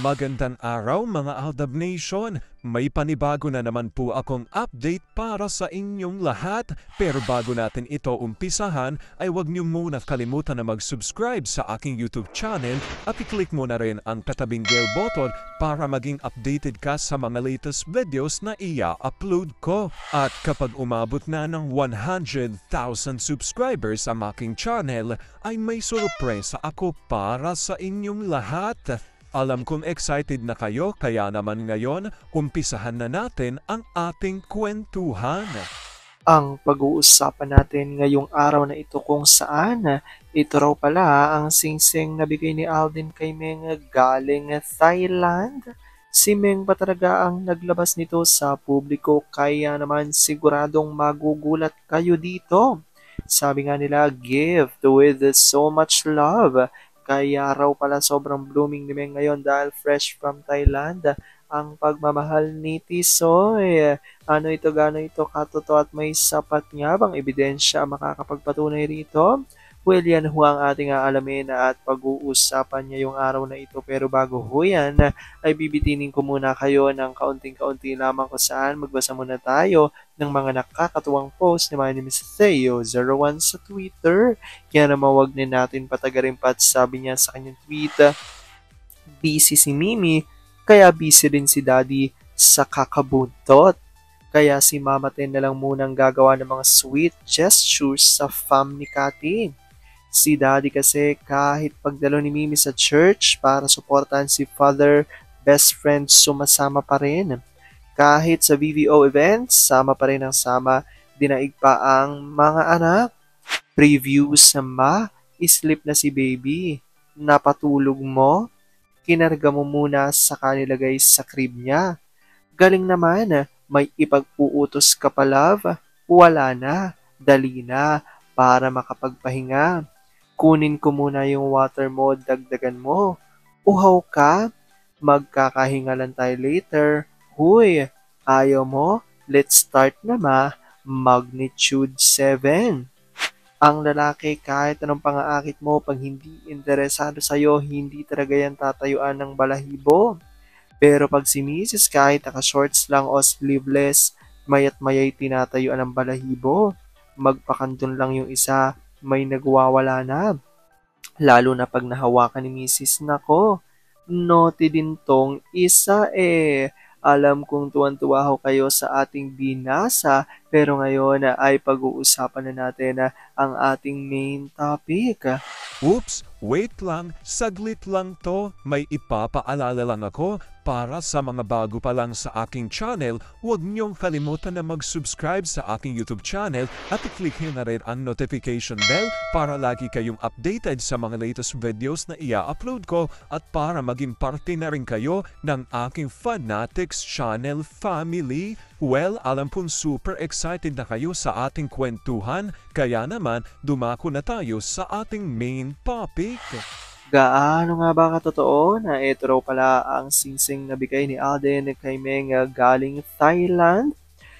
Magandang araw mga Aldab Nation! May panibago na naman po akong update para sa inyong lahat. Pero bago natin ito umpisahan ay huwag niyo muna kalimutan na mag-subscribe sa aking YouTube channel at i-click mo na rin ang katabing bell button para maging updated ka sa mga latest videos na i-upload ko. At kapag umabot na ng 100,000 subscribers ang aking channel ay may sorpresa ako para sa inyong lahat. Alam kong excited na kayo kaya naman ngayon, umpisahan na natin ang ating kwentuhan. Ang pag-uusapan natin ngayong araw na ito kung saan ito raw pala ang singsing na bigay ni Alden kay Meng galing Thailand. Si Meng pa talaga ang naglabas nito sa publiko kaya naman siguradong magugulat kayo dito. Sabi nga nila, gift with so much love. Kaya raw pala sobrang blooming ni Meng ngayon dahil fresh from Thailand ang pagmamahal ni Tisoy. Ano ito, gano ito katotoo at may sapat nga bang ebidensya ang makakapagpatunay rito? Well, yan ho ang ating aalamin at pag-uusapan niya yung araw na ito. Pero bago ho yan, ay bibitinin ko muna kayo ng kaunting-kaunti lamang kung saan magbasa muna tayo ng mga nakakatuwang post ni my name is Theo01 sa Twitter. Kaya naman wag na natin patagarin pa at sabi niya sa kanyang tweet, busy si Mimi, kaya busy rin si Daddy sa kakabuntot. Kaya si Mama Ten na lang munang gagawa ng mga sweet gestures sa fam ni Kati. Si Daddy kasi kahit pagdalo ni Mimi sa church para suportahan si Father, best friend sumasama pa rin. Kahit sa VVO events, sama pa rin ang sama, dinaig pa ang mga anak. Preview sa sleep na si baby. Napatulog mo? Kinarga mo muna sa kanilagay sa crib niya. Galing naman, may ipag-uutos ka pa, love. Wala na, dali na, para makapagpahinga. Kunin ko muna yung water mo, dagdagan mo. Uhaw ka? Magkakahinga lang tayo later. Huy, ayaw mo? Let's start na magnitude 7. Ang lalaki kahit anong pangaakit mo pag hindi interesado sa'yo, hindi talaga yan tatayuan ng balahibo. Pero pag si Mrs. kahit naka-shorts lang o sleeveless, mayat mayay tinatayuan ng balahibo. Magpakandun lang yung isa, may nagwawala na. Lalo na pag nahawakan ni Mrs. Nako, naughty din tong isa eh. Alam kong tuwan-tuwa ho kayo sa ating binasa, pero ngayon ay pag-uusapan na natin ang ating main topic. Oops, wait lang, saglit lang to. May ipapaalala lang ako. Para sa mga bago pa lang sa aking channel, huwag niyong kalimutan na mag-subscribe sa aking YouTube channel at i-click nyo na rin ang notification bell para lagi kayong updated sa mga latest videos na i-upload ko at para maging parte na rin kayo ng aking Fanatics channel family. Well, alam kong super excited na kayo sa ating kwentuhan, kaya naman dumako na tayo sa ating main topic. Gaano nga ba katotoo na ito raw pala ang singsing na bigay ni Alden kay Meng galing Thailand?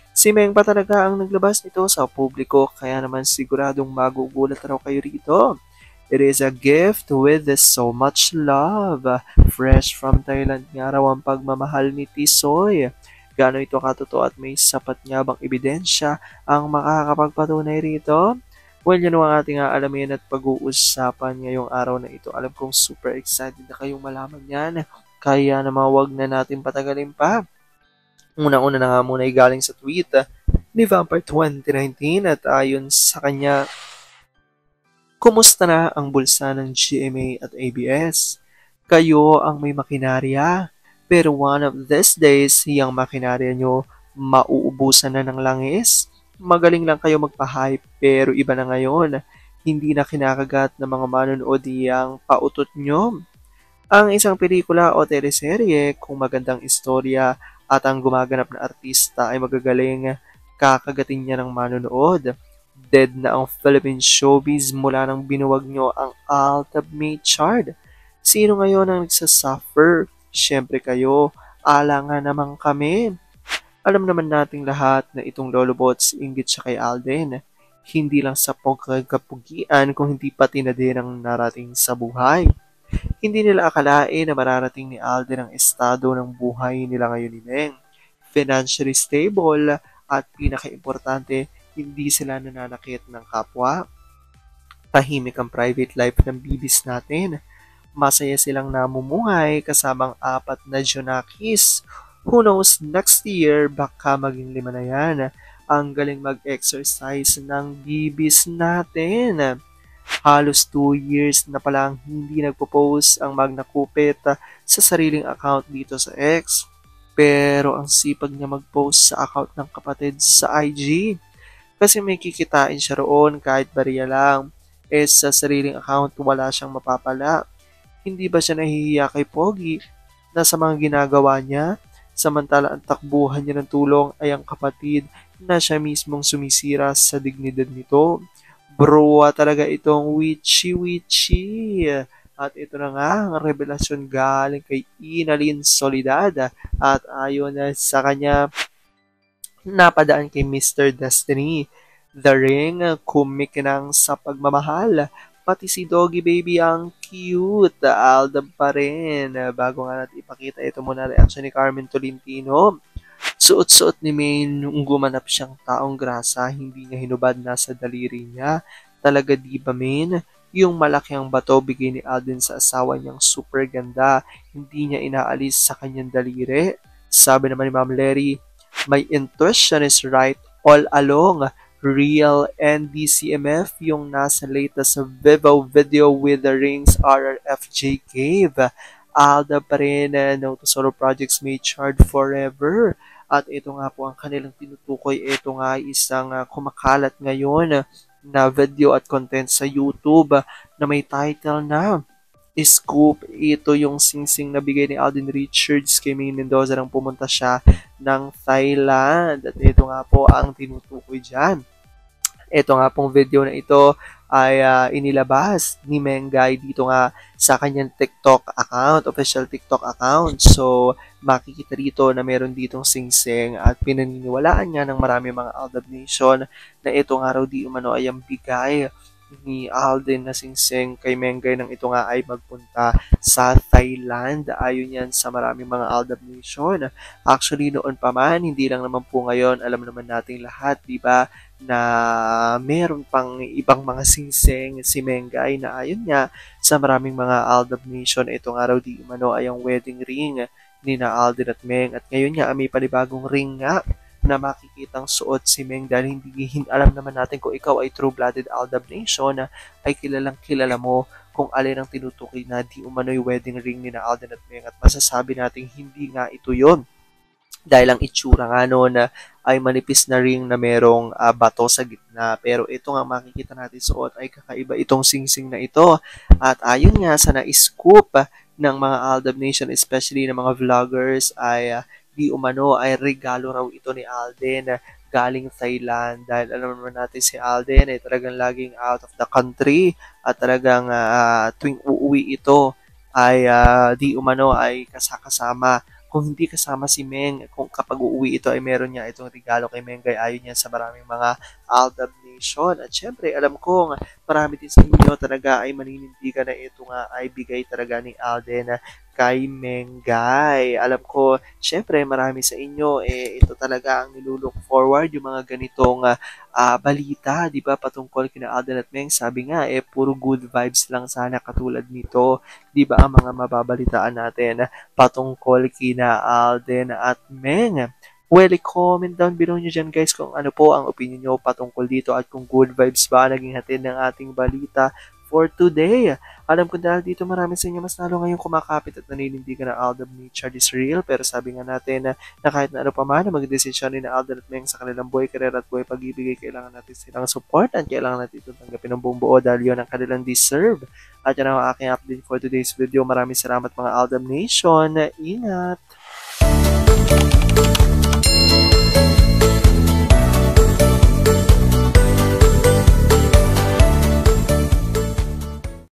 Si Meng pa talaga ang naglabas nito sa publiko kaya naman siguradong magugulat raw kayo rito. It is a gift with so much love. Fresh from Thailand nga raw ang pagmamahal ni Tisoy. Gaano ito katotoo at may sapat nga bang ebidensya ang makakapagpatunay rito? Well, yan ang ating aalamin at pag-uusapan ngayong araw na ito. Alam kong super excited na kayong malaman yan. Kaya naman wag na natin patagalin pa. Una-una na nga muna ay galing sa tweet ni Vampire 2019 at ayon sa kanya, kumusta na ang bulsa ng GMA at ABS? Kayo ang may makinarya, pero one of these days, yung makinarya nyo mauubusan na ng langis. Magaling lang kayo magpa-hype pero iba na ngayon. Hindi na kinakagat ng mga manonood yang pautot nyo. Ang isang pelikula o teleserye kung magandang istorya at ang gumaganap na artista ay magagaling, kakagatin niya ng manonood. Dead na ang Philippine showbiz mula nang binuwag nyo ang Ultimate chart. Sino ngayon ang nagsasuffer? Siyempre kayo, alangan naman kami. Alam naman nating lahat na itong Lolobots inggit siya kay Alden. Hindi lang sa pagkakapugian kung hindi pati na din ang narating sa buhay. Hindi nila akalain na mararating ni Alden ang estado ng buhay nila ngayon ni Meng. Financially stable at pinakaimportante, hindi sila nananakit ng kapwa. Tahimik ang private life ng bibis natin. Masaya silang namumuhay kasamang 4 na Junakis. Who knows, next year baka maging 5 na yan. Ang galing mag-exercise ng bibis natin. Halos 2 years na palang hindi nagpo-post ang Magna Cupid sa sariling account dito sa X. Pero ang sipag niya mag-post sa account ng kapatid sa IG. Kasi may kikitain siya roon kahit bariya lang. Sa sariling account wala siyang mapapala. Hindi ba siya nahihiya kay Pogi na sa mga ginagawa niya? Samantala ang takbuhan niya ng tulong ay ang kapatid na siya mismong sumisira sa dignidad nito. Broa talaga itong witchy-witchy. At ito na nga ang revelasyon galing kay Inalin Soledad. At ayon sa kanya, napadaan kay Mr. Destiny. The Ring, kumikinang sa pagmamahal. Pati si Doggy Baby ang cute. Aldab pa rin. Bago nga natin ipakita, ito muna reaction ni Carmen Tolentino. Suot-suot ni May nung gumanap siyang taong grasa, hindi niya hinubad na sa daliri niya. Talaga di ba, Main? Yung malaki ang bato bigay ni Alden sa asawa niyang super ganda, hindi niya inaalis sa kanyang daliri. Sabi naman ni Ma'am Larry, my intuition is right all along. Real NDCMF yung nasa latest Vivo video with the Rings RRFJ Cave. Alda pa rin, no to solo projects may charred forever. At ito nga po ang kanilang tinutukoy. Ito nga isang kumakalat ngayon na video at content sa YouTube na may title na Scoop. Ito yung singsing na bigay ni Alden Richards kay May Mendoza nang pumunta siya ng Thailand. At ito nga po ang tinutukoy dyan. Ito nga pong video na ito ay inilabas ni Mengay dito nga sa kanyang TikTok account, official TikTok account. So, makikita rito na meron ditong singsing at pinaniniwalaan niya ng marami mga Aldab Nation na ito nga raw di umano ay ang bigay ni Alden na singsing kay Mengay nang ito nga ay magpunta sa Thailand. Ayon yan sa maraming mga Aldab Nation. Actually, noon pa man, hindi lang naman po ngayon, alam naman nating lahat, di ba, na meron pang ibang mga singsing si Mengay na ayon niya sa maraming mga Aldab Nation. Ito nga raw di umano ay ang wedding ring ni na Alden at Meng. At ngayon nga, may panibagong ring nga na makikitang suot si Meng dahil hindi alam naman natin kung ikaw ay true-blooded Aldab Nation ay kilalang kilala mo kung alin ang tinutukoy na di umano'y wedding ring ni na Alden at Meng at masasabi natin hindi nga ito yon dahil ang itsura nga noon ay manipis na ring na merong bato sa gitna. Pero ito nga makikita natin suot ay kakaiba itong singsing na ito. At ayon nga sa na-scoop ng mga Aldab Nation, especially ng mga vloggers, ay di umano ay regalo raw ito ni Alden galing Thailand dahil alam naman natin si Alden ay talagang laging out of the country at talagang tuwing uuwi ito ay di umano ay kasama. Kung hindi kasama si Meng, kung kapag uuwi ito ay meron niya itong regalo kay Mengay ayon niya sa maraming mga Aldab Nation. At syempre, alam kong marami din sa inyo talaga ay maninindigan na ito nga ay bigay talaga ni Alden kay Mengay. Alam ko, syempre, marami sa inyo, ito talaga ang nilulook forward, yung mga ganitong balita, di ba, patungkol kina Alden at Meng. Sabi nga, puro good vibes lang sana katulad nito, di ba, ang mga mababalitaan natin patungkol kina Alden at Meng. Well, comment down below nyo dyan guys kung ano po ang opinion nyo patungkol dito at kung good vibes ba naging hatid ng ating balita for today. Alam ko dahil dito marami sa inyo mas lalo ngayong kumakapit at naninindigan na Aldab Nature is real. Pero sabi nga natin na kahit na ano pa man na magdesisyon ni na Alden at Meng sa kanilang buhay, karera at buhay pag-ibig, kailangan natin silang support at kailangan natin itong tanggapin ng buong buo dahil yun ang kanilang deserve. At yan ang aking update for today's video. Maraming salamat mga Aldab Nation. Ingat!